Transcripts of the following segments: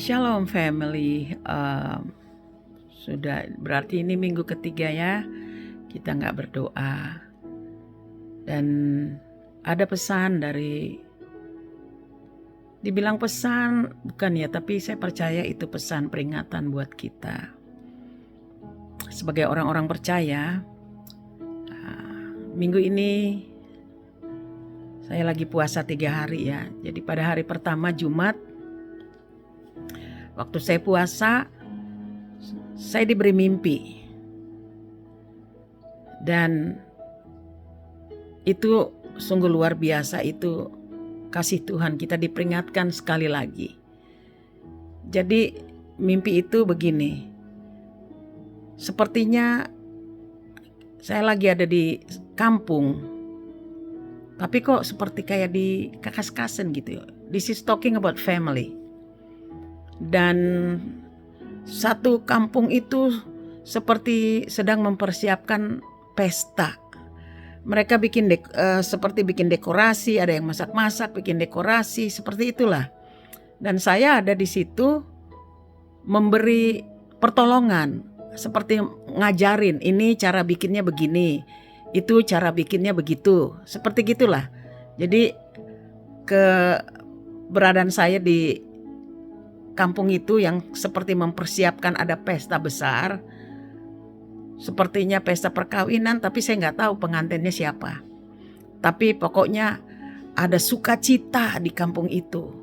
Shalom family. Sudah berarti ini minggu ketiga ya kita nggak berdoa. Dan ada pesan dibilang pesan bukan ya, tapi saya percaya itu pesan peringatan buat kita. Sebagai orang-orang percaya, minggu ini saya lagi puasa 3 hari ya. Jadi pada hari pertama Jumat, waktu saya puasa, saya diberi mimpi. Dan itu sungguh luar biasa, itu kasih Tuhan, kita diperingatkan sekali lagi. Jadi mimpi itu begini. Sepertinya saya lagi ada di kampung, tapi kok seperti kayak di kakas-kasen gitu. This is talking about family. Dan satu kampung itu seperti sedang mempersiapkan pesta. Mereka seperti bikin dekorasi, ada yang masak-masak, bikin dekorasi, seperti itulah. Dan saya ada di situ memberi pertolongan, seperti ngajarin, ini cara bikinnya begini, itu cara bikinnya begitu, seperti gitulah. Jadi keberadaan saya di kampung itu yang seperti mempersiapkan ada pesta besar, sepertinya pesta perkawinan, tapi saya nggak tahu pengantinnya siapa. Tapi pokoknya ada sukacita di kampung itu.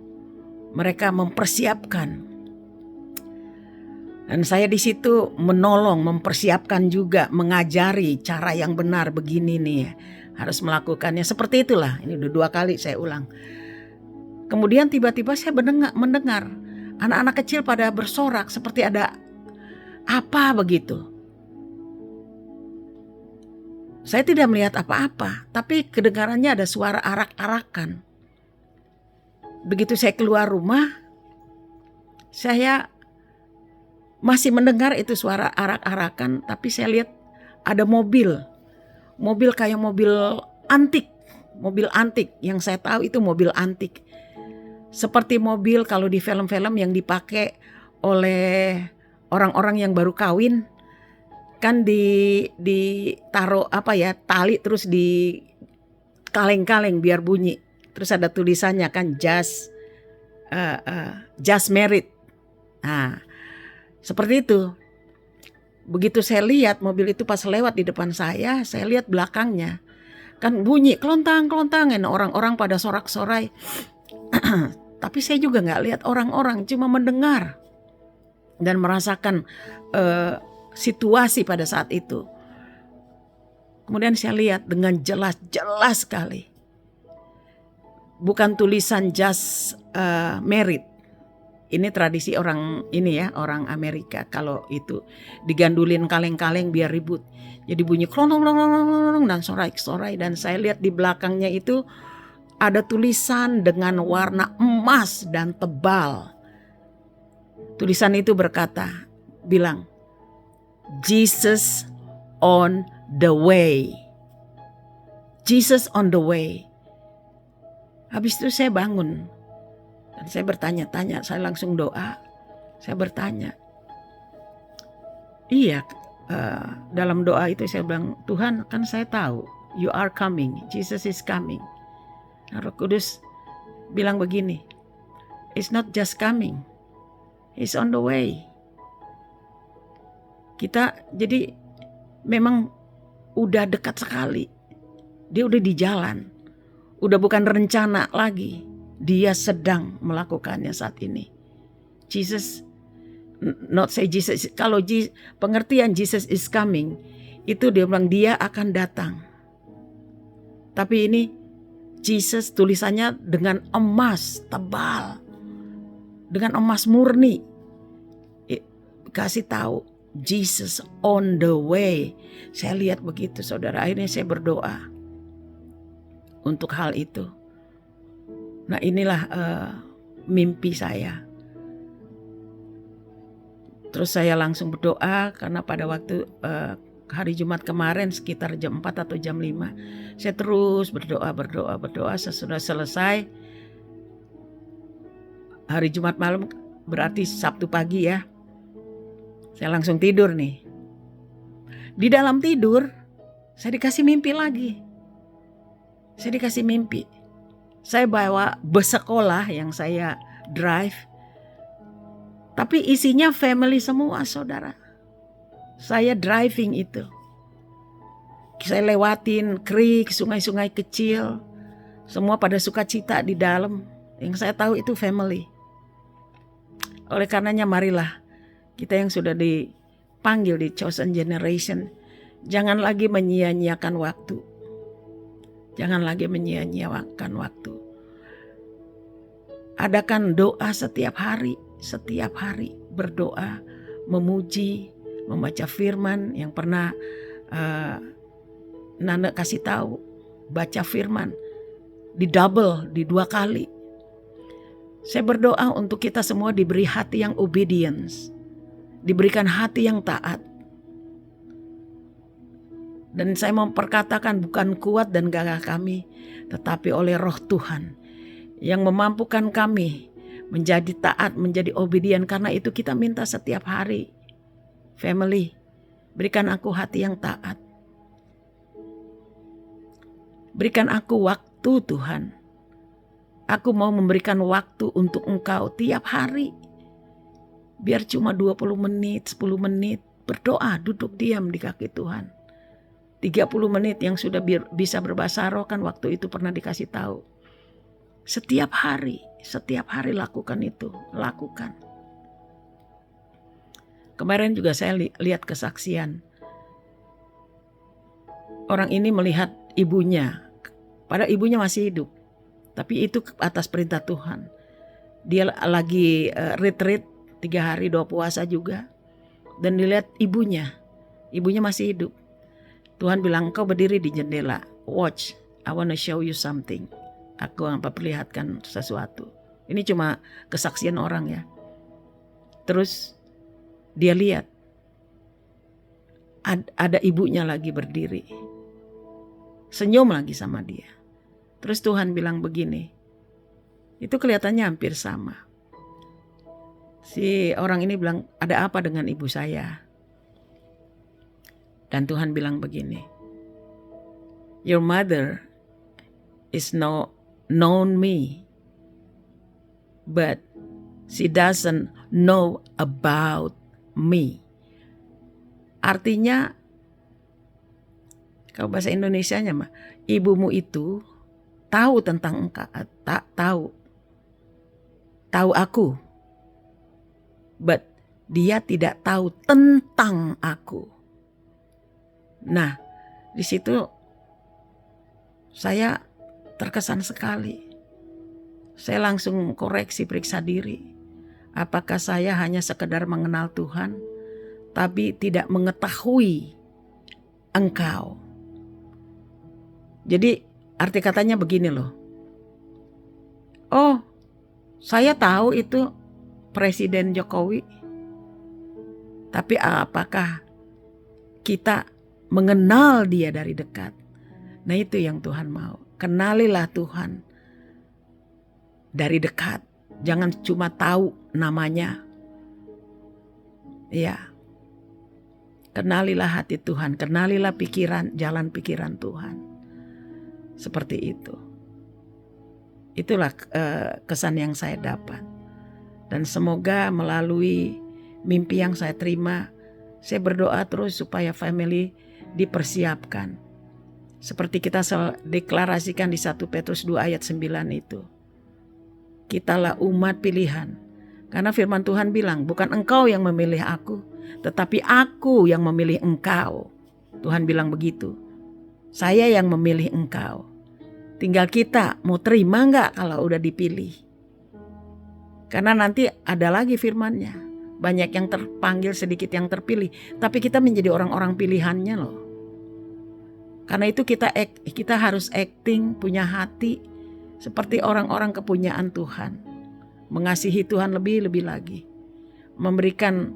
Mereka mempersiapkan. Dan saya di situ menolong, mempersiapkan juga, mengajari cara yang benar begini nih, harus melakukannya seperti itulah. Ini udah 2 kali saya ulang. Kemudian tiba-tiba saya mendengar anak-anak kecil pada bersorak seperti ada apa begitu. Saya tidak melihat apa-apa, tapi kedengarannya ada suara arak-arakan. Begitu saya keluar rumah, saya masih mendengar itu suara arak-arakan, tapi saya lihat ada mobil kayak mobil antik yang saya tahu itu mobil antik. Seperti mobil kalau di film-film yang dipakai oleh orang-orang yang baru kawin, kan ditaruh tali terus di kaleng-kaleng biar bunyi. Terus ada tulisannya kan just married. Nah, seperti itu. Begitu saya lihat mobil itu pas lewat di depan saya lihat belakangnya kan bunyi kelontang-kelontangan, orang-orang pada sorak-sorai. Tapi saya juga nggak lihat orang-orang, cuma mendengar dan merasakan situasi pada saat itu. Kemudian saya lihat dengan jelas sekali. Bukan tulisan just married. Ini tradisi orang Amerika. Kalau itu digandulin kaleng-kaleng biar ribut. Jadi bunyi klonong dan sorai-sorai. Dan saya lihat di belakangnya itu ada tulisan dengan warna emas dan tebal. Tulisan itu bilang, Jesus on the way. Jesus on the way. Habis itu saya bangun. Dan saya bertanya-tanya, saya langsung doa. Saya bertanya. Iya, dalam doa itu saya bilang, Tuhan kan saya tahu, you are coming, Jesus is coming. Roh Kudus bilang begini, it's not just coming, it's on the way. Kita jadi memang udah dekat sekali. Dia udah di jalan. Udah bukan rencana lagi. Dia sedang melakukannya saat ini. Jesus, not say Jesus. Kalau pengertian Jesus is coming, itu dia bilang dia akan datang. Tapi ini Jesus tulisannya dengan emas tebal. Dengan emas murni. Kasih tahu. Jesus on the way. Saya lihat begitu saudara. Akhirnya saya berdoa untuk hal itu. Nah inilah mimpi saya. Terus saya langsung berdoa karena pada waktu hari Jumat kemarin sekitar jam 4 atau jam 5. Saya terus berdoa. Sesudah selesai hari Jumat malam berarti Sabtu pagi ya. Saya langsung tidur nih. Di dalam tidur, saya dikasih mimpi lagi. Saya dikasih mimpi. Saya bawa bus sekolah yang saya drive. Tapi isinya family semua, saudara. Saya driving itu. Saya lewatin creek, sungai-sungai kecil. Semua pada sukacita di dalam. Yang saya tahu itu family. Oleh karenanya marilah kita yang sudah dipanggil di chosen generation, jangan lagi menyia-nyiakan waktu. Jangan lagi menyia-nyiakan waktu. Adakan doa setiap hari berdoa, memuji, membaca firman yang pernah Nanda kasih tahu, baca firman di 2 kali. Saya berdoa untuk kita semua diberi hati yang obedience, diberikan hati yang taat. Dan saya memperkatakan bukan kuat dan gagah kami, tetapi oleh Roh Tuhan yang memampukan kami menjadi taat, menjadi obedient. Karena itu kita minta setiap hari, family, berikan aku hati yang taat. Berikan aku waktu Tuhan. Aku mau memberikan waktu untuk Engkau tiap hari. Biar cuma 20 menit, 10 menit berdoa, duduk diam di kaki Tuhan. 30 menit yang sudah bisa berbahasa roh kan waktu itu pernah dikasih tahu. Setiap hari lakukan itu, lakukan. Kemarin juga saya lihat kesaksian. Orang ini melihat ibunya, padahal ibunya masih hidup. Tapi itu atas perintah Tuhan. Dia lagi retreat 3 hari 2 puasa juga. Dan dilihat ibunya masih hidup. Tuhan bilang, kau berdiri di jendela. Watch, I want to show you something. Aku akan perlihatkan sesuatu. Ini cuma kesaksian orang ya. Terus dia lihat. Ada ibunya lagi berdiri. Senyum lagi sama dia. Terus Tuhan bilang begini, itu kelihatannya hampir sama. Si orang ini bilang, ada apa dengan ibu saya? Dan Tuhan bilang begini, your mother is known me, but she doesn't know about me. Artinya, kalau bahasa Indonesianya mah, ibumu itu tahu tentang engkau, tahu aku, but dia tidak tahu tentang aku. Nah, di situ saya terkesan sekali. Saya langsung koreksi, periksa diri. Apakah saya hanya sekedar mengenal Tuhan, tapi tidak mengetahui Engkau? Jadi arti katanya begini loh. Oh, saya tahu itu Presiden Jokowi. Tapi apakah kita mengenal dia dari dekat? Nah itu yang Tuhan mau. Kenalilah Tuhan dari dekat. Jangan cuma tahu namanya. Ya. Kenalilah hati Tuhan. Kenalilah jalan pikiran Tuhan. Seperti itu. Itulah kesan yang saya dapat. Dan semoga melalui mimpi yang saya terima, saya berdoa terus supaya family dipersiapkan. Seperti kita deklarasikan di 1 Petrus 2 ayat 9 itu. Kitalah umat pilihan. Karena firman Tuhan bilang, bukan engkau yang memilih aku, tetapi aku yang memilih engkau. Tuhan bilang begitu. Saya yang memilih engkau. Tinggal kita mau terima gak kalau udah dipilih. Karena nanti ada lagi firmannya. Banyak yang terpanggil, sedikit yang terpilih. Tapi kita menjadi orang-orang pilihannya loh. Karena itu kita harus acting, punya hati. Seperti orang-orang kepunyaan Tuhan. Mengasihi Tuhan lebih-lebih lagi. Memberikan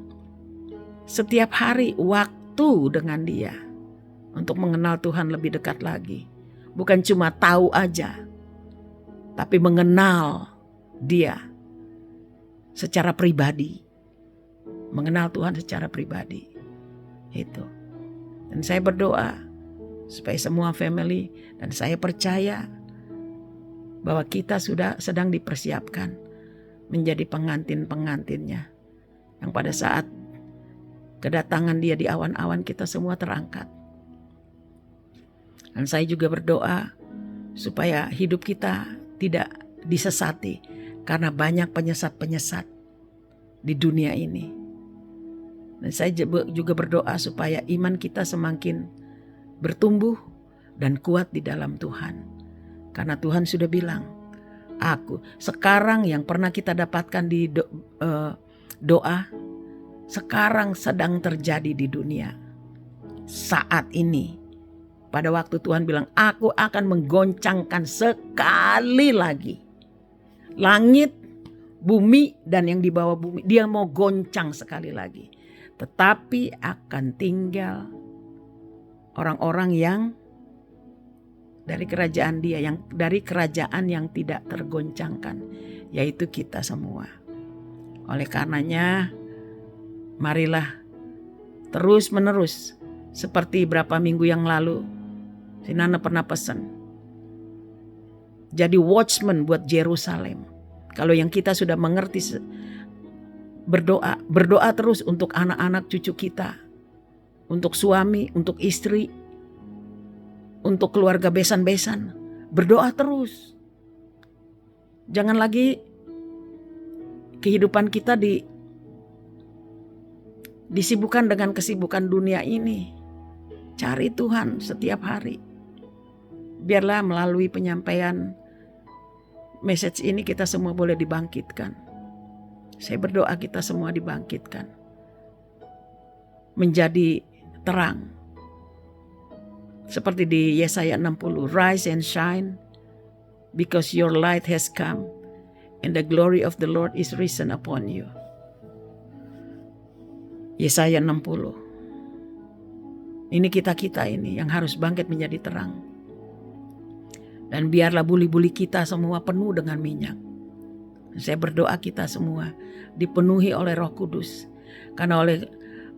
setiap hari waktu dengan dia. Untuk mengenal Tuhan lebih dekat lagi. Bukan cuma tahu aja, tapi mengenal dia secara pribadi. Mengenal Tuhan secara pribadi. Itu. Dan saya berdoa supaya semua family, dan saya percaya bahwa kita sudah sedang dipersiapkan menjadi pengantin-pengantinnya, yang pada saat kedatangan dia di awan-awan kita semua terangkat. Dan saya juga berdoa supaya hidup kita tidak disesati karena banyak penyesat-penyesat di dunia ini. Dan saya juga berdoa supaya iman kita semakin bertumbuh dan kuat di dalam Tuhan. Karena Tuhan sudah bilang, aku sekarang yang pernah kita dapatkan di doa, sekarang sedang terjadi di dunia. Saat ini, pada waktu Tuhan bilang, aku akan menggoncangkan sekali lagi langit, bumi, dan yang di bawah bumi. Dia mau goncang sekali lagi. Tetapi akan tinggal orang-orang yang dari kerajaan dia, yang dari kerajaan yang tidak tergoncangkan, yaitu kita semua. Oleh karenanya, marilah terus menerus, seperti berapa minggu yang lalu si Nana pernah pesan, jadi watchman buat Yerusalem. Kalau yang kita sudah mengerti, berdoa terus untuk anak-anak cucu kita, untuk suami, untuk istri, untuk keluarga besan-besan. Berdoa terus. Jangan lagi kehidupan kita disibukkan dengan kesibukan dunia ini. Cari Tuhan setiap hari. Biarlah melalui penyampaian message ini kita semua boleh dibangkitkan. Saya berdoa kita semua dibangkitkan. Menjadi terang. Seperti di Yesaya 60, rise and shine because your light has come and the glory of the Lord is risen upon you. Yesaya 60. Ini kita-kita ini yang harus bangkit menjadi terang. Dan biarlah buli-buli kita semua penuh dengan minyak. Saya berdoa kita semua dipenuhi oleh Roh Kudus. Karena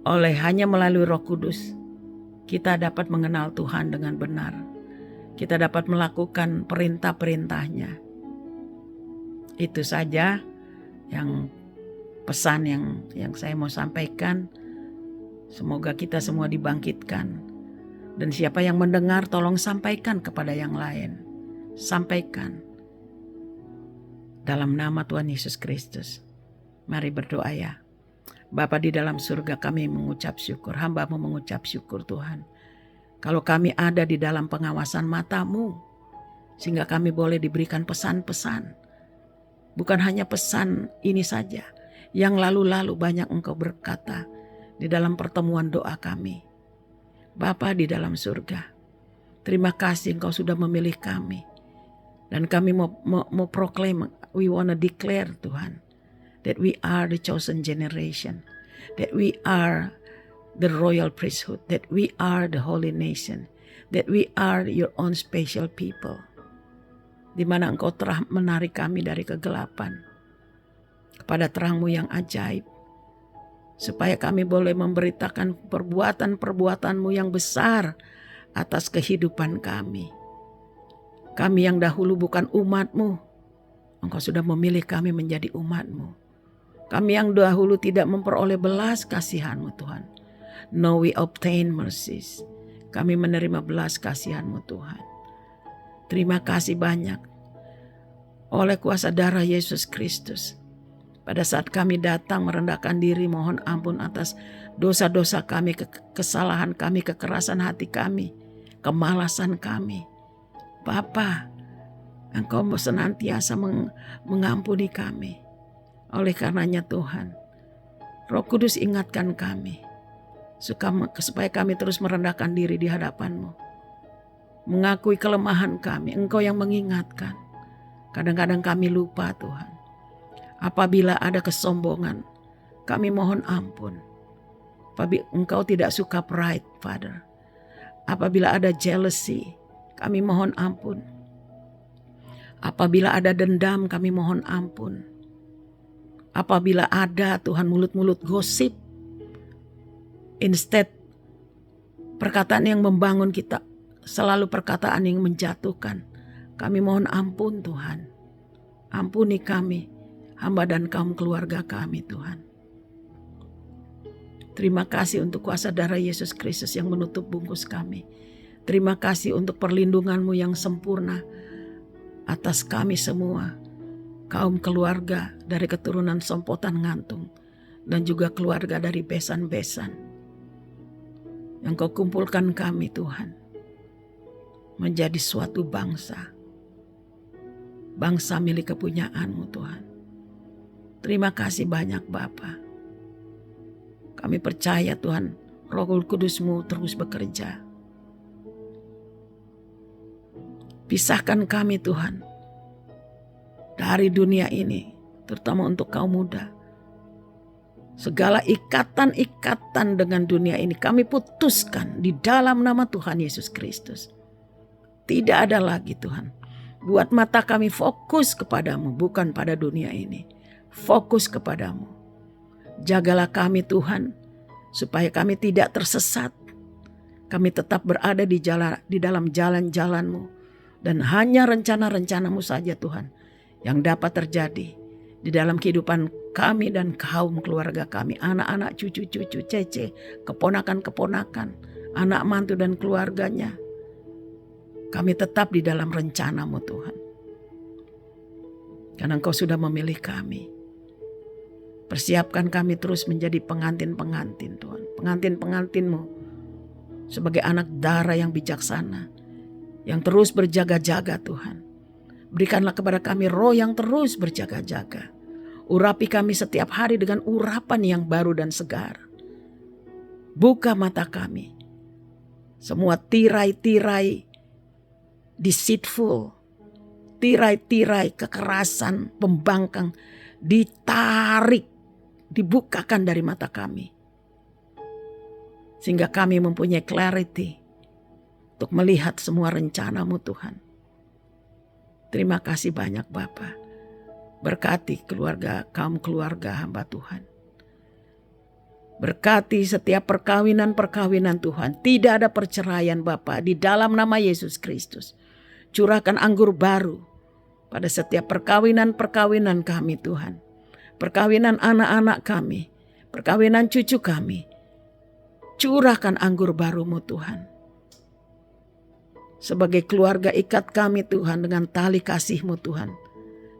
oleh hanya melalui Roh Kudus kita dapat mengenal Tuhan dengan benar. Kita dapat melakukan perintah-perintahnya. Itu saja yang pesan yang saya mau sampaikan. Semoga kita semua dibangkitkan. Dan siapa yang mendengar tolong sampaikan kepada yang lain. Sampaikan. Dalam nama Tuhan Yesus Kristus. Mari berdoa ya. Bapa di dalam surga, kami mengucap syukur. Hamba-Mu mengucap syukur Tuhan. Kalau kami ada di dalam pengawasan mata-Mu, sehingga kami boleh diberikan pesan-pesan. Bukan hanya pesan ini saja. Yang lalu-lalu banyak Engkau berkata di dalam pertemuan doa kami. Bapa di dalam surga, terima kasih Engkau sudah memilih kami. Dan kami mau proclaim, we want to declare Tuhan, that we are the chosen generation, that we are the royal priesthood, that we are the holy nation, that we are your own special people. Di mana Engkau telah menarik kami dari kegelapan kepada terang-Mu yang ajaib, supaya kami boleh memberitakan perbuatan-perbuatan-Mu yang besar atas kehidupan kami. Kami yang dahulu bukan umat-Mu, Engkau sudah memilih kami menjadi umat-Mu. Kami yang dahulu tidak memperoleh belas kasihan-Mu Tuhan. Now we obtain mercies. Kami menerima belas kasihan-Mu Tuhan. Terima kasih banyak. Oleh kuasa darah Yesus Kristus. Pada saat kami datang merendahkan diri mohon ampun atas dosa-dosa kami, kesalahan kami, kekerasan hati kami, kemalasan kami. Bapa, Engkau senantiasa mengampuni kami. Oleh karenanya Tuhan, Roh Kudus ingatkan kami, supaya kami terus merendahkan diri di hadapan-Mu. Mengakui kelemahan kami, Engkau yang mengingatkan. Kadang-kadang kami lupa Tuhan. Apabila ada kesombongan, kami mohon ampun. Apabila Engkau tidak suka pride, Father. Apabila ada jealousy, kami mohon ampun. Apabila ada dendam, kami mohon ampun. Apabila ada Tuhan mulut-mulut gosip, instead perkataan yang membangun kita, selalu perkataan yang menjatuhkan. Kami mohon ampun Tuhan. Ampuni kami, hamba dan kaum keluarga kami Tuhan. Terima kasih untuk kuasa darah Yesus Kristus yang menutup bungkus kami. Terima kasih untuk perlindungan-Mu yang sempurna atas kami semua. Kaum keluarga dari keturunan sompotan ngantung dan juga keluarga dari besan-besan. Yang Kau kumpulkan kami Tuhan menjadi suatu bangsa. Bangsa milik kepunyaan-Mu Tuhan. Terima kasih banyak Bapa. Kami percaya Tuhan, Roh Kudus-Mu terus bekerja. Pisahkan kami Tuhan dari dunia ini, terutama untuk kaum muda. Segala ikatan-ikatan dengan dunia ini kami putuskan di dalam nama Tuhan Yesus Kristus. Tidak ada lagi Tuhan. Buat mata kami fokus kepadamu, bukan pada dunia ini. Fokus kepadamu. Jagalah kami Tuhan, supaya kami tidak tersesat. Kami tetap berada di dalam jalan-jalan-Mu. Dan hanya rencana-rencana-Mu saja Tuhan yang dapat terjadi di dalam kehidupan kami dan kaum keluarga kami, anak-anak, cucu-cucu, cece, keponakan-keponakan, anak mantu dan keluarganya. Kami tetap di dalam rencana-Mu Tuhan. Karena Engkau sudah memilih kami. Persiapkan kami terus menjadi pengantin-pengantin Tuhan. Pengantin-pengantin-Mu sebagai anak darah yang bijaksana, yang terus berjaga-jaga Tuhan. Berikanlah kepada kami roh yang terus berjaga-jaga. Urapi kami setiap hari dengan urapan yang baru dan segar. Buka mata kami. Semua tirai-tirai deceitful, tirai-tirai kekerasan, pembangkang ditarik, dibukakan dari mata kami. Sehingga kami mempunyai clarity untuk melihat semua rencana-Mu Tuhan. Terima kasih banyak Bapa. Berkati kaum keluarga hamba Tuhan. Berkati setiap perkawinan-perkawinan Tuhan. Tidak ada perceraian Bapa di dalam nama Yesus Kristus. Curahkan anggur baru pada setiap perkawinan-perkawinan kami Tuhan. Perkawinan anak-anak kami. Perkawinan cucu kami. Curahkan anggur baru-Mu Tuhan. Sebagai keluarga ikat kami Tuhan dengan tali kasih-Mu Tuhan.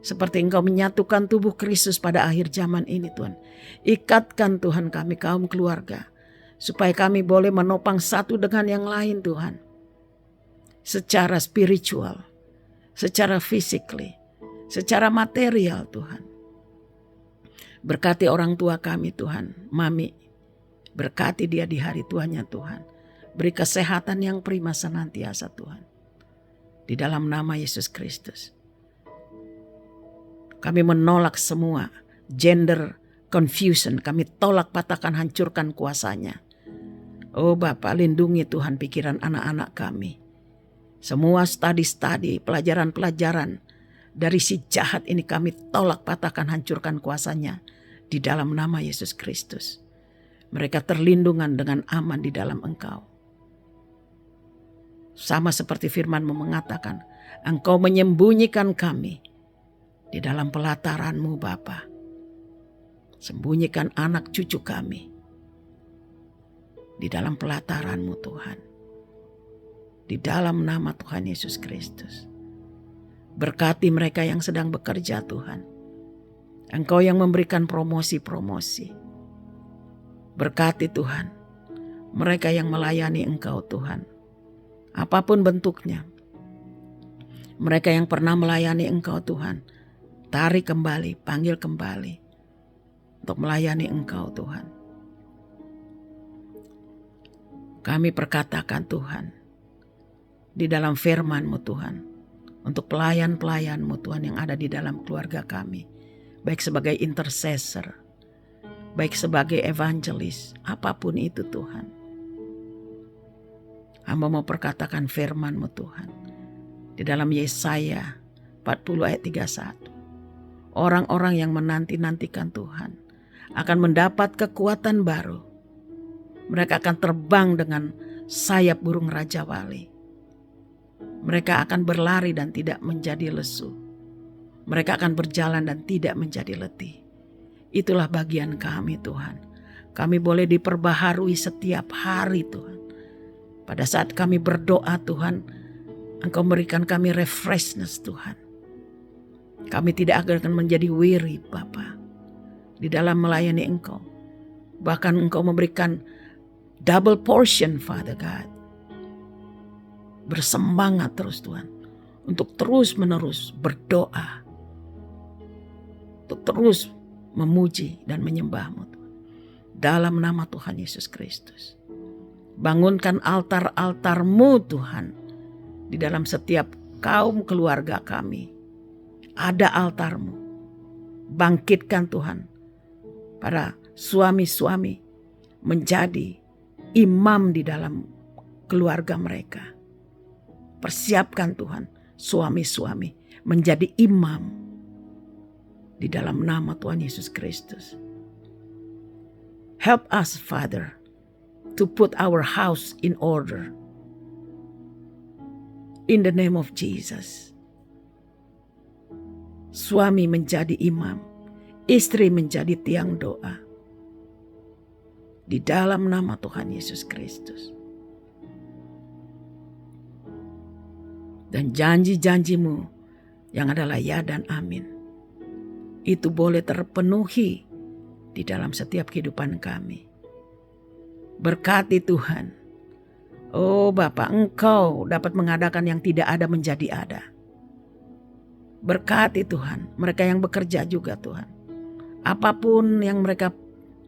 Seperti Engkau menyatukan tubuh Kristus pada akhir zaman ini Tuhan. Ikatkan Tuhan kami kaum keluarga. Supaya kami boleh menopang satu dengan yang lain Tuhan. Secara spiritual. Secara physically. Secara material Tuhan. Berkati orang tua kami Tuhan. Mami. Berkati dia di hari tuanya Tuhan. Beri kesehatan yang prima senantiasa Tuhan. Di dalam nama Yesus Kristus. Kami menolak semua gender confusion. Kami tolak, patahkan, hancurkan kuasanya. Oh Bapa, lindungi Tuhan pikiran anak-anak kami. Semua studi-studi, pelajaran-pelajaran dari si jahat ini kami tolak, patahkan, hancurkan kuasanya. Di dalam nama Yesus Kristus. Mereka terlindungan dengan aman di dalam Engkau. Sama seperti firman-Mu mengatakan, Engkau menyembunyikan kami di dalam pelataran-Mu Bapa. Sembunyikan anak cucu kami di dalam pelataran-Mu Tuhan. Di dalam nama Tuhan Yesus Kristus. Berkati mereka yang sedang bekerja Tuhan. Engkau yang memberikan promosi-promosi. Berkati Tuhan mereka yang melayani Engkau Tuhan. Apapun bentuknya. Mereka yang pernah melayani Engkau Tuhan. Tarik kembali, panggil kembali. Untuk melayani Engkau Tuhan. Kami perkatakan Tuhan. Di dalam firman-Mu Tuhan. Untuk pelayan-pelayan-Mu Tuhan yang ada di dalam keluarga kami. Baik sebagai intercessor. Baik sebagai evangelis. Apapun itu Tuhan. Hamba mau perkatakan firman-Mu Tuhan. Di dalam Yesaya 40 ayat 31. orang-orang yang menanti-nantikan Tuhan akan mendapat kekuatan baru. Mereka akan terbang dengan sayap burung Raja Wali. Mereka akan berlari dan tidak menjadi lesu. Mereka akan berjalan dan tidak menjadi letih. Itulah bagian kami Tuhan. Kami boleh diperbaharui setiap hari Tuhan. Pada saat kami berdoa Tuhan, Engkau berikan kami refreshness Tuhan. Kami tidak akan menjadi weary Bapa di dalam melayani Engkau. Bahkan Engkau memberikan double portion Father God. Bersemangat terus Tuhan. Untuk terus menerus berdoa. Untuk terus memuji dan menyembah-Mu Tuhan. Dalam nama Tuhan Yesus Kristus. Bangunkan altar-altar-Mu Tuhan. Di dalam setiap kaum keluarga kami. Ada altar-Mu. Bangkitkan Tuhan. Para suami-suami menjadi imam di dalam keluarga mereka. Persiapkan Tuhan suami-suami menjadi imam di dalam nama Tuhan Yesus Kristus. Help us Father to put our house in order. In the name of Jesus. Suami menjadi imam, istri menjadi tiang doa. Di dalam nama Tuhan Yesus Kristus. Dan janji-janji-Mu yang adalah ya dan amin. Itu boleh terpenuhi di dalam setiap kehidupan kami. Berkati Tuhan. Oh Bapa, Engkau dapat mengadakan yang tidak ada menjadi ada. Berkati Tuhan, mereka yang bekerja juga Tuhan. Apapun yang mereka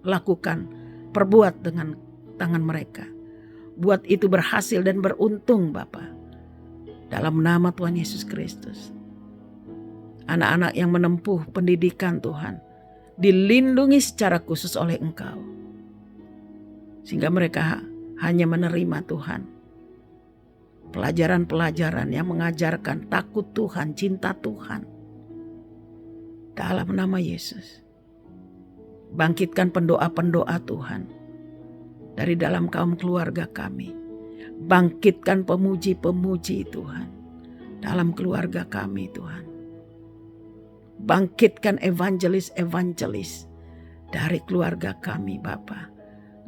lakukan, perbuat dengan tangan mereka. Buat itu berhasil dan beruntung Bapa. Dalam nama Tuhan Yesus Kristus. Anak-anak yang menempuh pendidikan Tuhan, dilindungi secara khusus oleh Engkau. Sehingga mereka hanya menerima Tuhan. Pelajaran-pelajaran yang mengajarkan takut Tuhan, cinta Tuhan. Dalam nama Yesus. Bangkitkan pendoa-pendoa Tuhan. Dari dalam kaum keluarga kami. Bangkitkan pemuji-pemuji Tuhan. Dalam keluarga kami Tuhan. Bangkitkan evangelis-evangelis. Dari keluarga kami Bapa.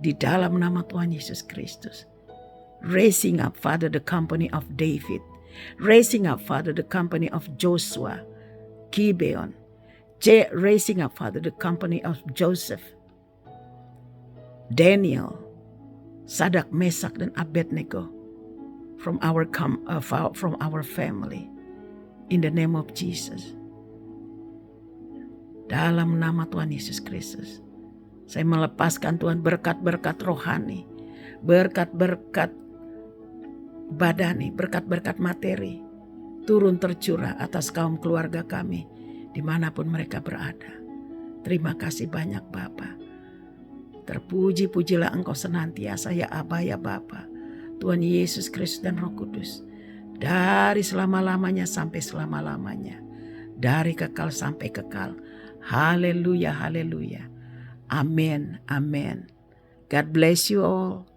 Di dalam nama Tuhan Yesus Kristus. Raising up, Father, the company of David. Raising up, Father, the company of Joshua, Gibeon. Raising up, Father, the company of Joseph, Daniel, Sadak, Mesak, dan Abednego from our family. In the name of Jesus. Dalam nama Tuhan Yesus Kristus. Saya melepaskan Tuhan berkat-berkat rohani, berkat-berkat badani, berkat-berkat materi, turun tercurah atas kaum keluarga kami, dimanapun mereka berada. Terima kasih banyak Bapa. Terpuji-pujilah Engkau senantiasa ya Aba ya Bapa, Tuhan Yesus Kristus dan Roh Kudus, dari selama-lamanya sampai selama-lamanya, dari kekal sampai kekal. Haleluya, haleluya. Amin, amin. God bless you all.